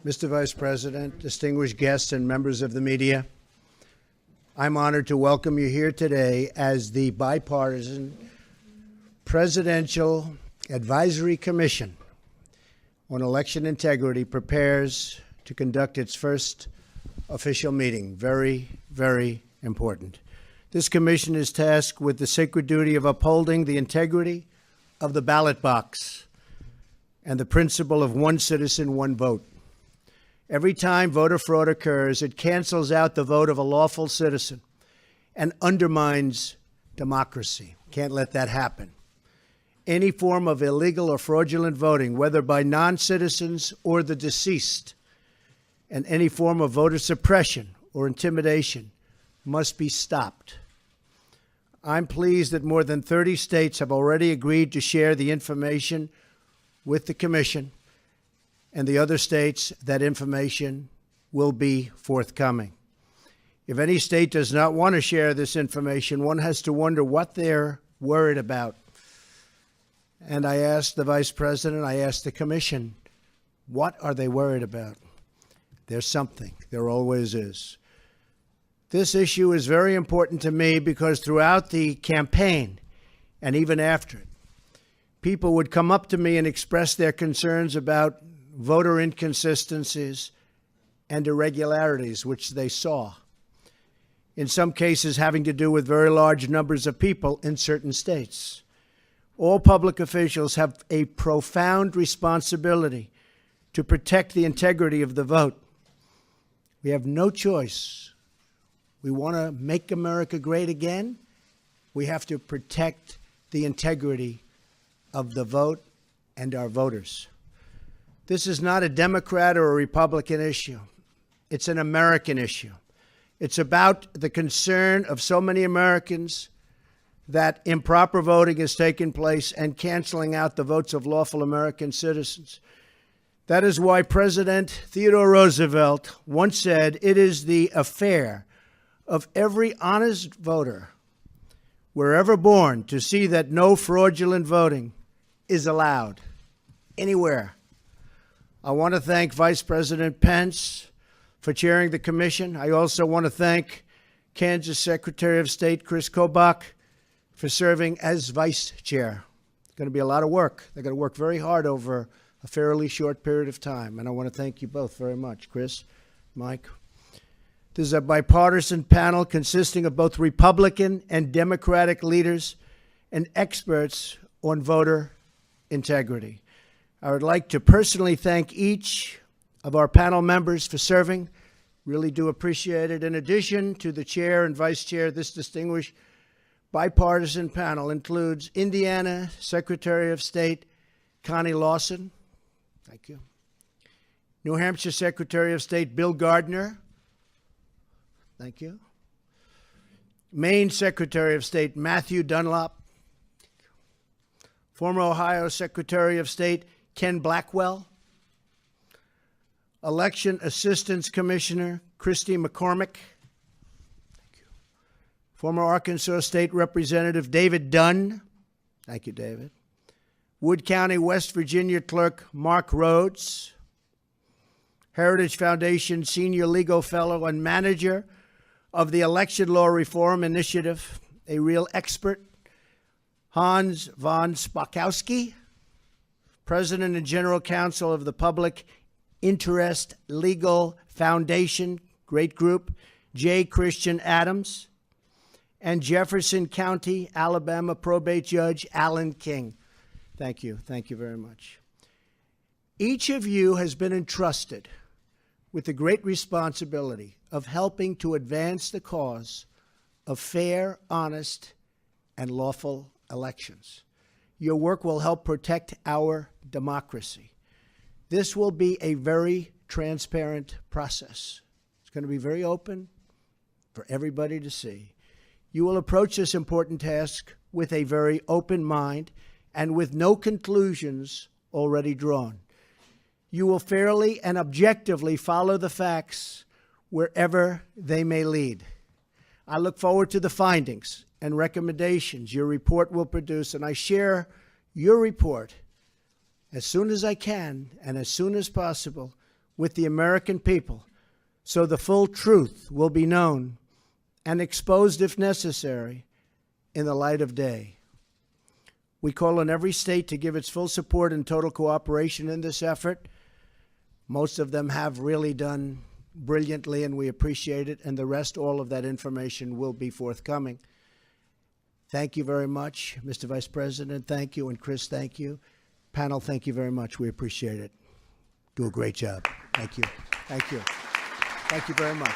Mr. Vice President, distinguished guests, and members of the media, I'm honored to welcome you here today as the bipartisan Presidential Advisory Commission on Election Integrity prepares to conduct its first official meeting. Very, very important. This commission is tasked with the sacred duty of upholding the integrity of the ballot box and the principle of one citizen, one vote. Every time voter fraud occurs, it cancels out the vote of a lawful citizen and undermines democracy. Can't let that happen. Any form of illegal or fraudulent voting, whether by non-citizens or the deceased, and any form of voter suppression or intimidation must be stopped. I'm pleased that more than 30 states have already agreed to share the information with the Commission, and the other states, that information will be forthcoming. If any state does not want to share this information, one has to wonder what they're worried about. And I asked the Vice President, I asked the Commission, what are they worried about? There's something. There always is. This issue is very important to me because throughout the campaign and even after it, people would come up to me and express their concerns about voter inconsistencies and irregularities, which they saw, in some cases having to do with very large numbers of people in certain states. All public officials have a profound responsibility to protect the integrity of the vote. We have no choice. We want to make America great again. We have to protect the integrity of the vote and our voters. This is not a Democrat or a Republican issue. It's an American issue. It's about the concern of so many Americans that improper voting has taken place and canceling out the votes of lawful American citizens. That is why President Theodore Roosevelt once said, "It is the affair of every honest voter, wherever born, to see that no fraudulent voting is allowed anywhere." I want to thank Vice President Pence for chairing the commission. I also want to thank Kansas Secretary of State Chris Kobach for serving as vice chair. It's going to be a lot of work. They're going to work very hard over a fairly short period of time, and I want to thank you both very much, Chris, Mike. This is a bipartisan panel consisting of both Republican and Democratic leaders and experts on voter integrity. I would like to personally thank each of our panel members for serving. Really do appreciate it. In addition to the chair and vice chair, this distinguished bipartisan panel includes Indiana Secretary of State Connie Lawson. Thank you. New Hampshire Secretary of State Bill Gardner. Thank you. Maine Secretary of State Matthew Dunlop. Former Ohio Secretary of State Ken Blackwell. Election Assistance Commissioner Christy McCormick. Thank you. Former Arkansas State Representative David Dunn. Thank you, David. Wood County, West Virginia Clerk Mark Rhodes. Heritage Foundation Senior Legal Fellow and Manager of the Election Law Reform Initiative, a real expert, Hans von Spackowski. President and General Counsel of the Public Interest Legal Foundation, great group, J. Christian Adams, and Jefferson County, Alabama Probate Judge Alan King. Thank you. Thank you very much. Each of you has been entrusted with the great responsibility of helping to advance the cause of fair, honest, and lawful elections. Your work will help protect our democracy. This will be a very transparent process. It's going to be very open for everybody to see. You will approach this important task with a very open mind and with no conclusions already drawn. You will fairly and objectively follow the facts wherever they may lead. I look forward to the findings and recommendations your report will produce, and I share your report as soon as I can and as soon as possible with the American people so the full truth will be known and exposed if necessary in the light of day. We call on every state to give its full support and total cooperation in this effort. Most of them have really done brilliantly, and we appreciate it, and the rest, all of that information will be forthcoming. Thank you very much, Mr. Vice President. Thank you, and Chris, thank you. Panel, thank you very much. We appreciate it. Do a great job. Thank you. Thank you. Thank you very much.